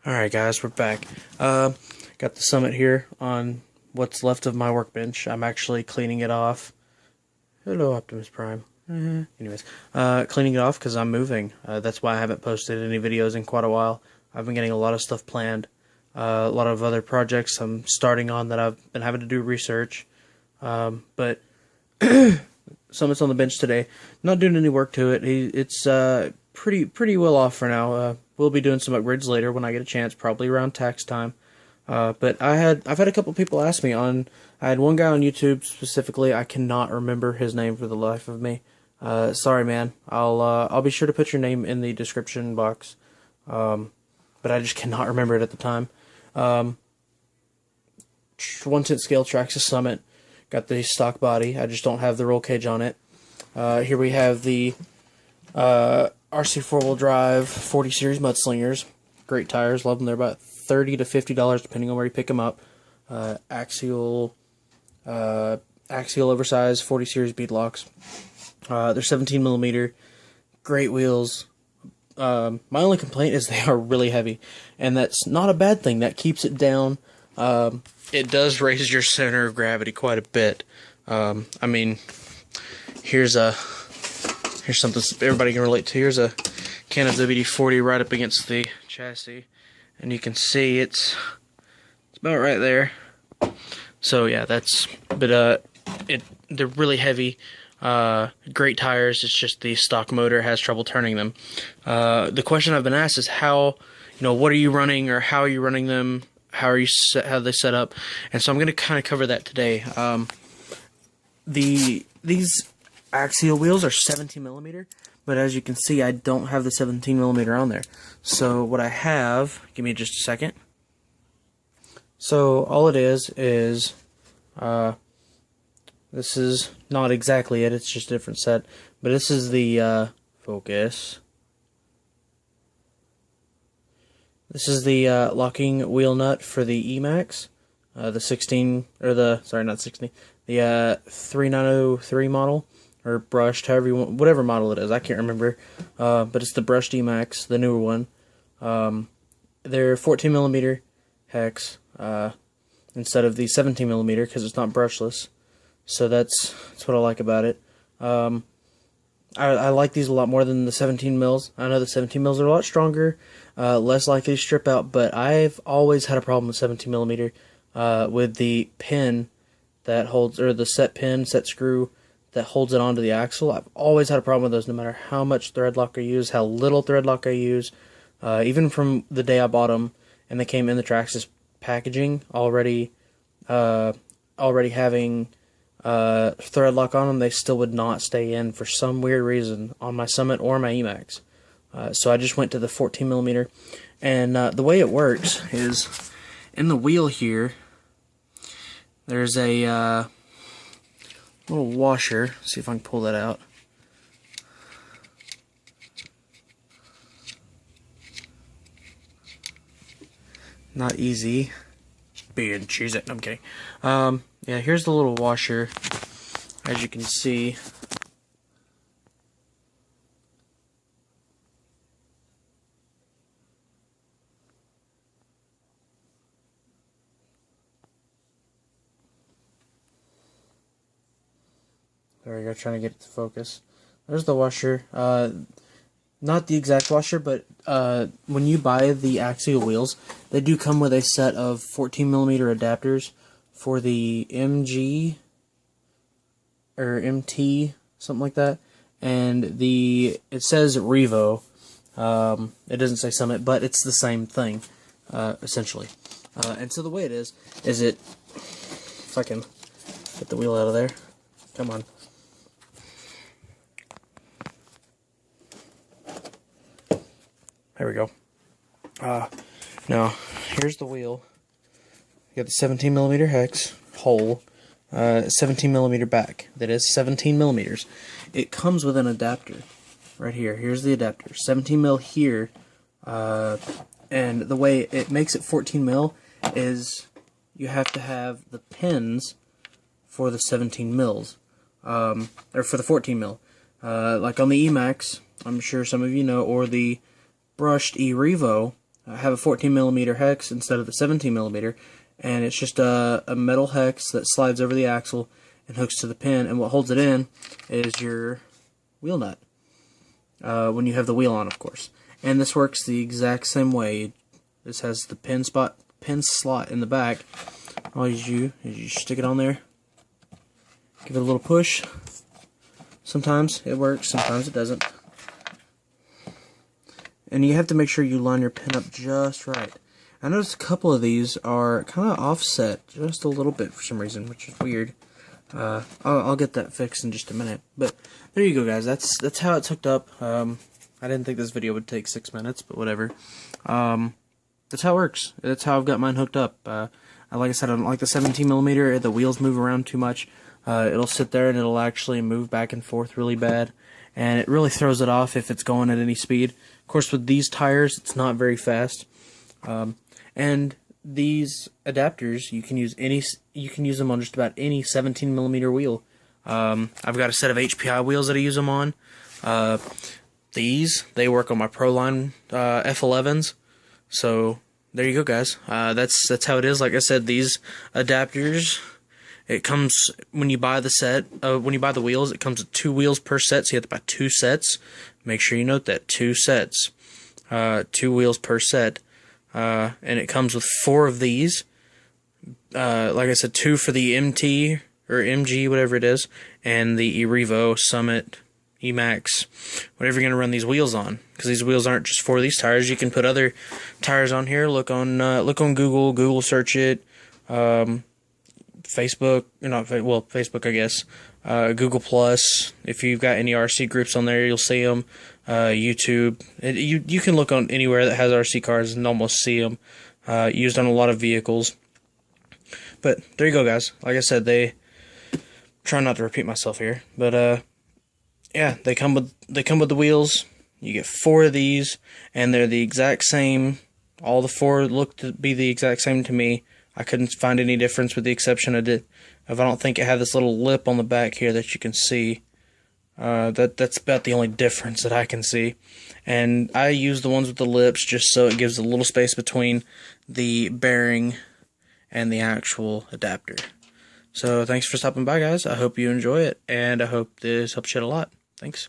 Alright guys, we're back. Got the Summit here on what's left of my workbench. I'm actually cleaning it off. Hello Optimus Prime. Anyways, cleaning it off because I'm moving. That's why I haven't posted any videos in quite a while. I've been getting a lot of stuff planned. A lot of other projects I'm starting on that I've been having to do research. But Summit's on the bench today. Not doing any work to it. It's pretty well off for now. We'll be doing some upgrades later when I get a chance, probably around tax time. But I've had a couple people ask me on. I had one guy on YouTube specifically. I cannot remember his name for the life of me. Sorry, man. I'll be sure to put your name in the description box. But I just cannot remember it at the time. 1/10 scale Traxxas Summit. Got the stock body. I just don't have the roll cage on it. Here we have the RC 4-wheel drive 40 series Mudslingers. Great tires. Love them. They're about $30 to $50 depending on where you pick them up. Axial oversized 40 series beadlocks. They're 17 millimeter. Great wheels. My only complaint is they are really heavy, and that's not a bad thing. That keeps it down. It does raise your center of gravity quite a bit. I mean, here's something everybody can relate to. Here's a can of WD-40 right up against the chassis, and you can see it's about right there. So yeah, they're really heavy. Great tires. It's just the stock motor has trouble turning them. The question I've been asked is what are you running, or how are you running them? How are they set up? And so I'm going to kind of cover that today. These axial wheels are 17 millimeter, but as you can see, I don't have the 17 millimeter on there. So what I have, give me just a second. So all it is this is not exactly it. It's just a different set, but this is the focus. This is the locking wheel nut for the Emax, the 16 or the not 16, the 3903 model, or brushed, however you want, whatever model it is. I can't remember, but it's the brushed Emax, the newer one. They're 14 millimeter hex instead of the 17 millimeter because it's not brushless. So that's what I like about it. I like these a lot more than the 17 mils. I know the 17 mils are a lot stronger, less likely to strip out, but I've always had a problem with 17 millimeter with the pin that holds, or the set screw that holds it onto the axle. I've always had a problem with those, no matter how much thread lock I use, how little thread lock I use. Even from the day I bought them, and they came in the Traxxas packaging already having thread lock on them, they still would not stay in for some weird reason on my Summit or my Emax. So I just went to the 14 millimeter, and the way it works is in the wheel here there's a little washer. Let's see if I can pull that out. Not easy. Being cheese it. I'm kidding. Yeah, here's the little washer. As you can see, there we go, trying to get it to focus. There's the washer. Not the exact washer, but when you buy the axial wheels, they do come with a set of 14 millimeter adapters for the MG or MT, something like that, and it says Revo. It doesn't say Summit, but it's the same thing essentially. And so the way it is if I can get the wheel out of there, come on. There we go. Now, here's the wheel. You got the 17 millimeter hex hole, 17 millimeter back. That is 17 millimeters. It comes with an adapter right here. Here's the adapter. 17 mil here, and the way it makes it 14 mil is you have to have the pins for the 17 mils, or for the 14 mil. Like on the Emax, I'm sure some of you know, or the brushed E-Revo, have a 14mm hex instead of the 17mm, and it's just a metal hex that slides over the axle and hooks to the pin, and what holds it in is your wheel nut, when you have the wheel on, of course. And this works the exact same way. This has the pin slot in the back. All you do is you stick it on there, give it a little push. Sometimes it works, sometimes it doesn't. And you have to make sure you line your pin up just right. I noticed a couple of these are kind of offset just a little bit for some reason, which is weird. I'll get that fixed in just a minute. But there you go, guys. That's how it's hooked up. I didn't think this video would take 6 minutes, but whatever. That's how it works. That's how I've got mine hooked up. Like I said, I don't like the 17mm. The wheels move around too much. It'll sit there and it'll actually move back and forth really bad, and it really throws it off if it's going at any speed. Of course, with these tires, it's not very fast. And these adapters, you can use them on just about any 17mm wheel. I've got a set of HPI wheels that I use them on. They work on my Proline F11s. So there you go, guys. That's how it is. Like I said, these adapters, it comes when you buy the set. When you buy the wheels, it comes with 2 wheels per set. So you have to buy 2 sets. Make sure you note that 2 sets, 2 wheels per set. And it comes with 4 of these. Like I said, 2 for the MT or MG, whatever it is, and the Erevo, Summit, Emax, whatever you're gonna run these wheels on. Because these wheels aren't just for these tires. You can put other tires on here. Look on Google. Google search it. Facebook, Facebook, I guess. Google Plus. If you've got any RC groups on there, you'll see them. YouTube. You can look on anywhere that has RC cars and almost see them used on a lot of vehicles. But there you go, guys. Like I said, they try not to repeat myself here, but yeah, they come with the wheels. You get 4 of these, and they're the exact same. All the 4 look to be the exact same to me. I couldn't find any difference with the exception of I don't think it had this little lip on the back here that you can see. That's about the only difference that I can see. And I use the ones with the lips just so it gives a little space between the bearing and the actual adapter. So thanks for stopping by, guys. I hope you enjoy it, and I hope this helps you out a lot. Thanks.